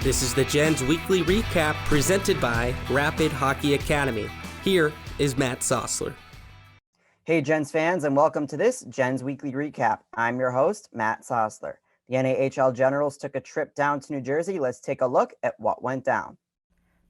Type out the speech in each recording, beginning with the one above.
This is the Gens Weekly Recap presented by Rapid Hockey Academy. Here is Matt Sossler. Hey Gens fans, and welcome to this Gens Weekly Recap. I'm your host, Matt Sossler. The NAHL Generals took a trip down to New Jersey. Let's take a look at what went down.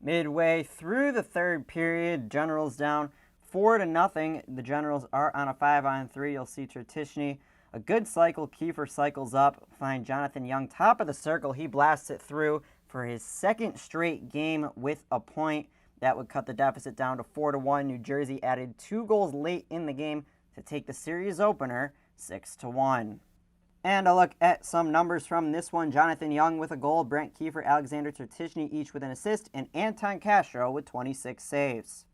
Midway through the third period, Generals down 4-0. The Generals are on a 5-on-3. You'll see Tertishny, a good cycle. Kiefer cycles up. Find Jonathan Young, top of the circle. He blasts it through for his second straight game with a point. That would cut the deficit down to 4-1. New Jersey added 2 goals late in the game to take the series opener 6-1. And a look at some numbers from this one. Jonathan Young with a goal, Brent Kiefer, Alexander Tertishny each with an assist, and Anton Castro with 26 saves.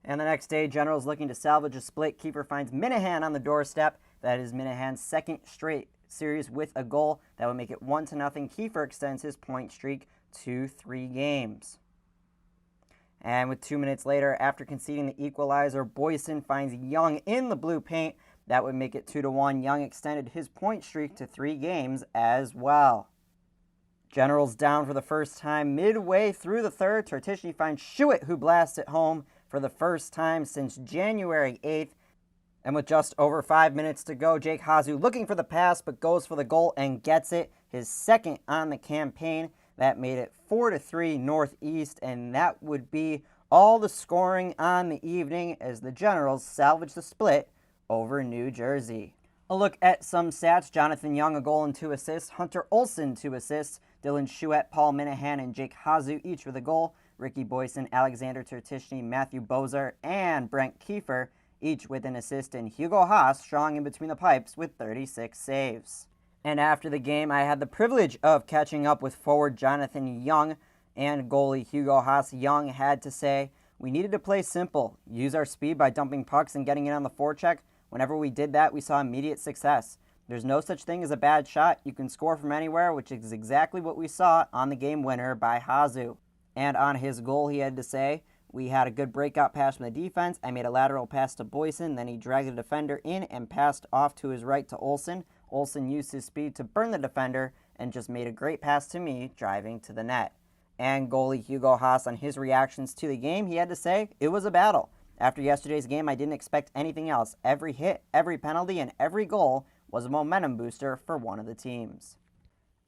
And the next day, Generals looking to salvage a split. Kiefer finds Minahan on the doorstep. That is Minahan's second straight series with a goal. That would make it 1-0. Kiefer extends his point streak to 3 games. And with 2 minutes later, after conceding the equalizer, Boyson finds Young in the blue paint. That would make it 2-1. Young extended his point streak to 3 games as well. Generals down for the first time midway through the third. Tertishny finds Schuett, who blasts it home for the first time since January 8th. And with just over 5 minutes to go, Jake Hazu looking for the pass, but goes for the goal and gets it. His second on the campaign. That made it 4-3 Northeast, and that would be all the scoring on the evening as the Generals salvage the split over New Jersey. A look at some stats. Jonathan Young, a goal and 2 assists. Hunter Olson, 2 assists. Dylan Schuett, Paul Minahan, and Jake Hazu each with a goal. Ricky Boyson, Alexander Tertishny, Matthew Bozar, and Brent Kiefer each with an assist, and Hugo Haas strong in between the pipes with 36 saves. And after the game, I had the privilege of catching up with forward Jonathan Young and goalie Hugo Haas. Young had to say, "We needed to play simple, use our speed by dumping pucks and getting it on the forecheck. Whenever we did that, we saw immediate success. There's no such thing as a bad shot. You can score from anywhere," which is exactly what we saw on the game winner by Hazu. And on his goal, he had to say, "We had a good breakout pass from the defense. I made a lateral pass to Boyson, then he dragged the defender in and passed off to his right to Olson. Olson used his speed to burn the defender and just made a great pass to me, driving to the net." And goalie Hugo Haas, on his reactions to the game, he had to say, "It was a battle. After yesterday's game, I didn't expect anything else. Every hit, every penalty, and every goal was a momentum booster for one of the teams."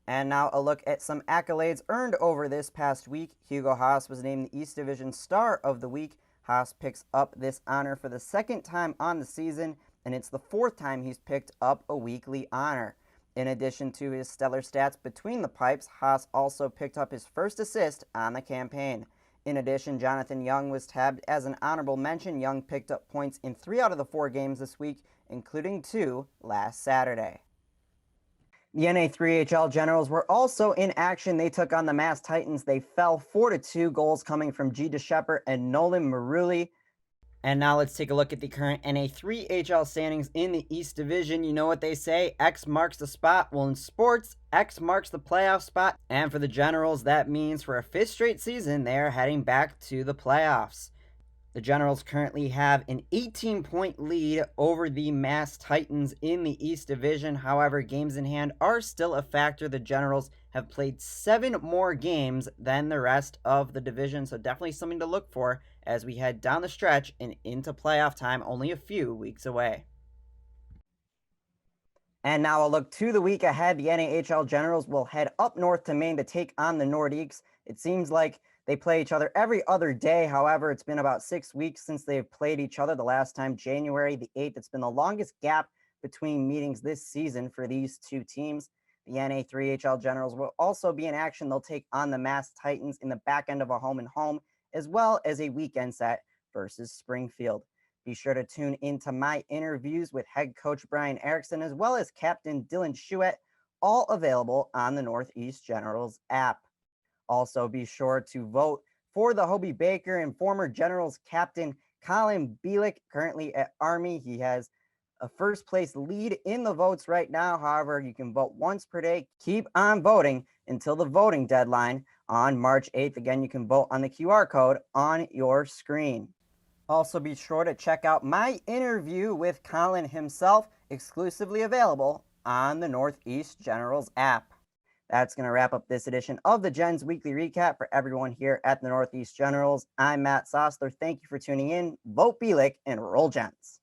And now a look at some accolades earned over this past week. Hugo Haas was named the East Division Star of the Week. Haas picks up this honor for the second time on the season, and it's the 4th time he's picked up a weekly honor. In addition to his stellar stats between the pipes, Haas also picked up his first assist on the campaign. In addition, Jonathan Young was tabbed as an honorable mention. Young picked up points in 3 out of the 4 games this week, including 2 last Saturday. The NA3HL Generals were also in action. They took on the Mass Titans. They fell 4-2, goals coming from G. DeShepard and Nolan Maruli. And now let's take a look at the current NA3HL standings in the East Division. You know what they say, X marks the spot. Well, in sports, X marks the playoff spot. And for the Generals, that means for a 5th straight season, they are heading back to the playoffs. The Generals currently have an 18-point lead over the Mass Titans in the East Division. However, games in hand are still a factor. The Generals have played 7 more games than the rest of the division, so definitely something to look for as we head down the stretch and into playoff time, only a few weeks away. And now a look to the week ahead. The NAHL Generals will head up north to Maine to take on the Nordiques. It seems like they play each other every other day. However, it's been about 6 weeks since they've played each other. The last time, January the 8th. It's been the longest gap between meetings this season for these 2 teams. The NA3HL Generals will also be in action. They'll take on the Mass Titans in the back end of a home-and-home, as well as a weekend set versus Springfield. Be sure to tune into my interviews with head coach Brian Erickson, as well as captain Dylan Schuett, all available on the Northeast Generals app. Also, be sure to vote for the Hobey Baker and former Generals captain Colin Bielik, currently at Army. He has a first place lead in the votes right now. However, you can vote once per day. Keep on voting until the voting deadline on March 8th. Again, you can vote on the QR code on your screen. Also, be sure to check out my interview with Colin himself, exclusively available on the Northeast Generals app. That's going to wrap up this edition of the Gens Weekly Recap for everyone here at the Northeast Generals. I'm Matt Sosler. Thank you for tuning in. Vote Bielik and roll Gens.